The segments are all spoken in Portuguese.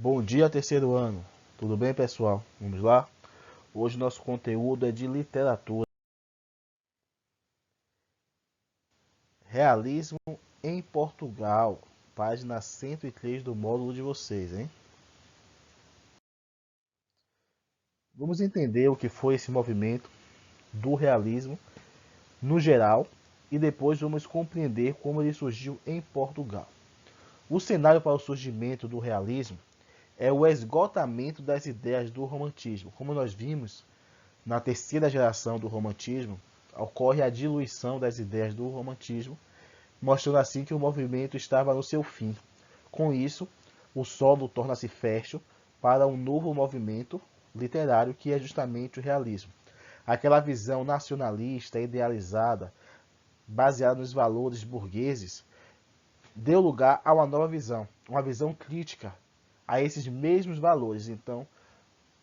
Bom dia, terceiro ano. Tudo bem, pessoal? Vamos lá? Hoje nosso conteúdo é de literatura. Realismo em Portugal. Página 103 do módulo de vocês, hein? Vamos entender o que foi esse movimento do realismo no geral e depois vamos compreender como ele surgiu em Portugal. O cenário para o surgimento do realismo é o esgotamento das ideias do romantismo. Como nós vimos, na terceira geração do romantismo, ocorre a diluição das ideias do romantismo, mostrando assim que o movimento estava no seu fim. Com isso, o solo torna-se fértil para um novo movimento literário que é justamente o realismo. Aquela visão nacionalista, idealizada, baseada nos valores burgueses, deu lugar a uma nova visão, uma visão crítica a esses mesmos valores. Então,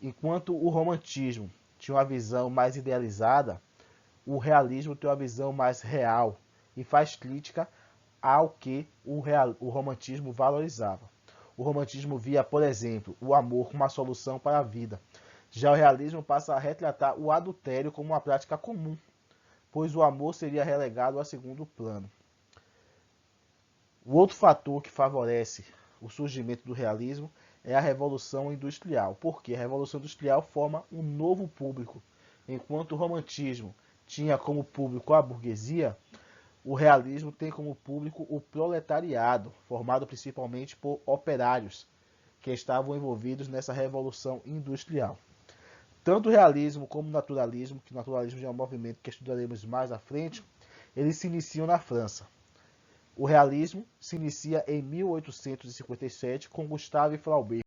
enquanto o romantismo tinha uma visão mais idealizada, o realismo tem uma visão mais real e faz crítica ao que o romantismo valorizava. O romantismo via, por exemplo, o amor como uma solução para a vida. Já o realismo passa a retratar o adultério como uma prática comum, pois o amor seria relegado a segundo plano. O outro fator que favorece o surgimento do realismo é a Revolução Industrial, porque a Revolução Industrial forma um novo público. Enquanto o romantismo tinha como público a burguesia, o realismo tem como público o proletariado, formado principalmente por operários que estavam envolvidos nessa Revolução Industrial. Tanto o realismo como o naturalismo, que o naturalismo já é um movimento que estudaremos mais à frente, eles se iniciam na França. O realismo se inicia em 1857 com Gustave Flaubert,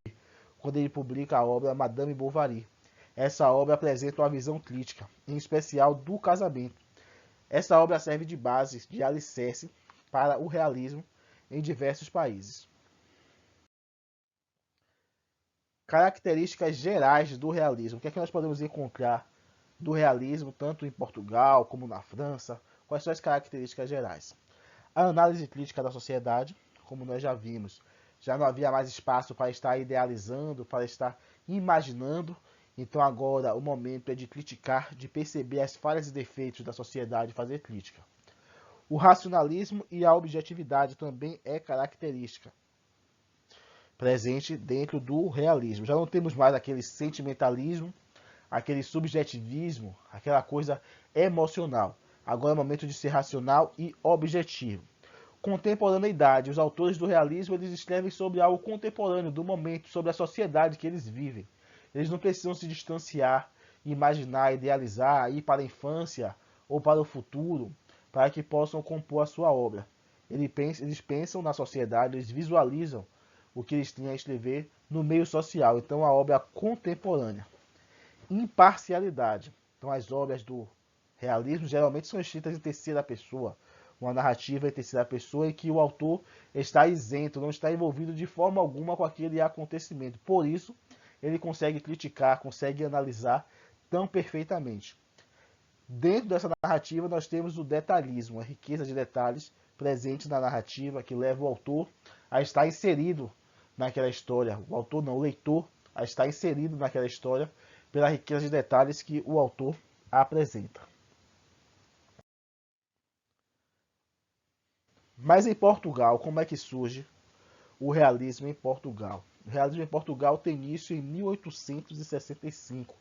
quando ele publica a obra Madame Bovary. Essa obra apresenta uma visão crítica, em especial do casamento. Essa obra serve de base, de alicerce, para o realismo em diversos países. Características gerais do realismo. O que é que nós podemos encontrar do realismo, tanto em Portugal como na França? Quais são as características gerais? A análise crítica da sociedade, como nós já vimos, já não havia mais espaço para estar idealizando, para estar imaginando. Então agora o momento é de criticar, de perceber as falhas e defeitos da sociedade e fazer crítica. O racionalismo e a objetividade também é característica presente dentro do realismo. Já não temos mais aquele sentimentalismo, aquele subjetivismo, aquela coisa emocional. Agora é o momento de ser racional e objetivo. Contemporaneidade. Os autores do realismo eles escrevem sobre algo contemporâneo, do momento, sobre a sociedade que eles vivem. Eles não precisam se distanciar, imaginar, idealizar, ir para a infância ou para o futuro, para que possam compor a sua obra. Eles pensam na sociedade, eles visualizam o que eles têm a escrever no meio social. Então, a obra contemporânea. Imparcialidade. Então, as obras do realismo geralmente são escritas em terceira pessoa, uma narrativa em terceira pessoa em que o autor está isento, não está envolvido de forma alguma com aquele acontecimento. Por isso, ele consegue criticar, consegue analisar tão perfeitamente. Dentro dessa narrativa, nós temos o detalhismo, a riqueza de detalhes presentes na narrativa que leva o autor a estar inserido naquela história. O autor não, o leitor a estar inserido naquela história pela riqueza de detalhes que o autor apresenta. Mas em Portugal, como é que surge o realismo em Portugal? O realismo em Portugal tem início em 1865,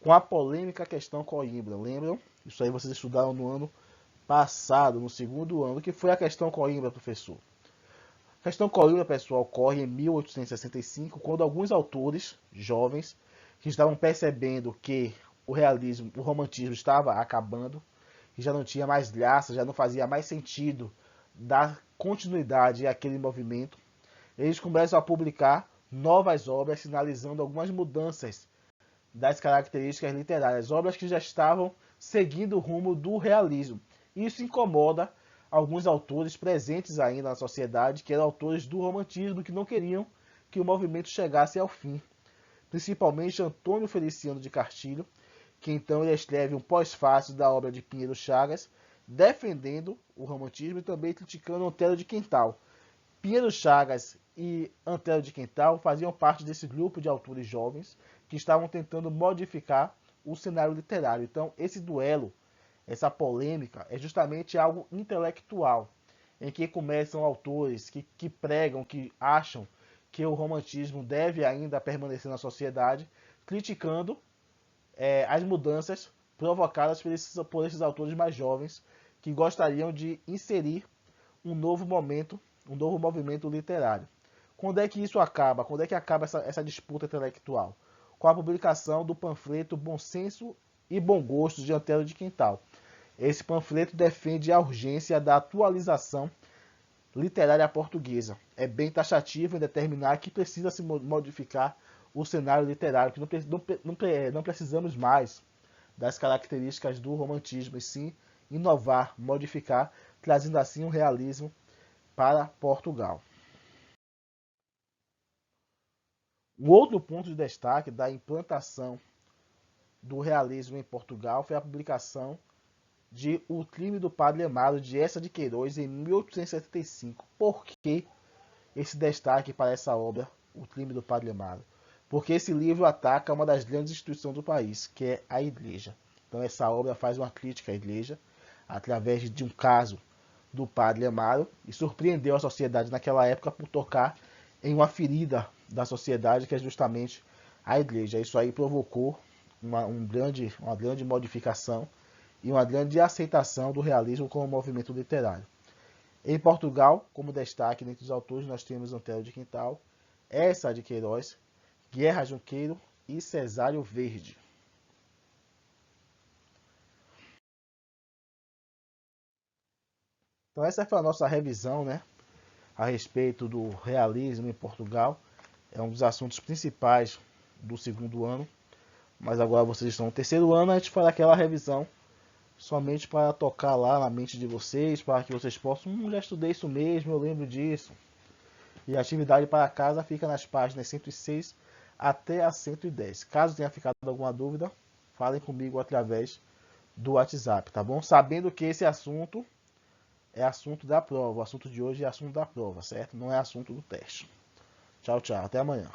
com a polêmica questão Coimbra. Lembram? Isso aí vocês estudaram no ano passado, no segundo ano, que foi a questão Coimbra, professor. A questão Coimbra, pessoal, ocorre em 1865, quando alguns autores jovens que estavam percebendo que o realismo, o romantismo estava acabando, que já não tinha mais graça, já não fazia mais sentido dar continuidade àquele movimento, eles começam a publicar novas obras sinalizando algumas mudanças das características literárias, obras que já estavam seguindo o rumo do realismo. Isso incomoda alguns autores presentes ainda na sociedade, que eram autores do romantismo, que não queriam que o movimento chegasse ao fim. Principalmente Antônio Feliciano de Castilho, que então ele escreve um pós-fácil da obra de Pinheiro Chagas, defendendo o romantismo e também criticando Otelo de Quental. Pinheiro Chagas e Antero de Quintal faziam parte desse grupo de autores jovens que estavam tentando modificar o cenário literário. Então, esse duelo, essa polêmica, é justamente algo intelectual, em que começam autores que pregam, que acham que o romantismo deve ainda permanecer na sociedade, criticando as mudanças provocadas por esses autores mais jovens que gostariam de inserir um novo movimento literário. Quando é que isso acaba? Quando é que acaba essa disputa intelectual? Com a publicação do panfleto Bom Senso e Bom Gosto de Antero de Quintal. Esse panfleto defende a urgência da atualização literária portuguesa. É bem taxativo em determinar que precisa se modificar o cenário literário, que não precisamos mais das características do romantismo, e sim inovar, modificar, trazendo assim um realismo para Portugal. Um outro ponto de destaque da implantação do realismo em Portugal foi a publicação de O Crime do Padre Amaro, de Eça de Queiroz, em 1875. Por que esse destaque para essa obra, O Crime do Padre Amaro? Porque esse livro ataca uma das grandes instituições do país, que é a Igreja. Então essa obra faz uma crítica à Igreja, através de um caso do Padre Amaro, e surpreendeu a sociedade naquela época por tocar em uma ferida da sociedade, que é justamente a Igreja. Isso aí provocou uma grande modificação e uma grande aceitação do realismo como movimento literário. Em Portugal, como destaque dentre os autores, nós temos Antero de Quintal, Eça de Queiroz, Guerra Junqueiro e Cesário Verde. Então essa foi a nossa revisão, né, a respeito do realismo em Portugal. É um dos assuntos principais do segundo ano, mas agora vocês estão no terceiro ano, a gente faz aquela revisão somente para tocar lá na mente de vocês, para que vocês possam, já estudei isso mesmo, eu lembro disso. E a atividade para casa fica nas páginas 106 até a 110. Caso tenha ficado alguma dúvida, falem comigo através do WhatsApp, tá bom? Sabendo que esse assunto é assunto da prova, o assunto de hoje é assunto da prova, certo? Não é assunto do teste. Tchau, tchau, até amanhã.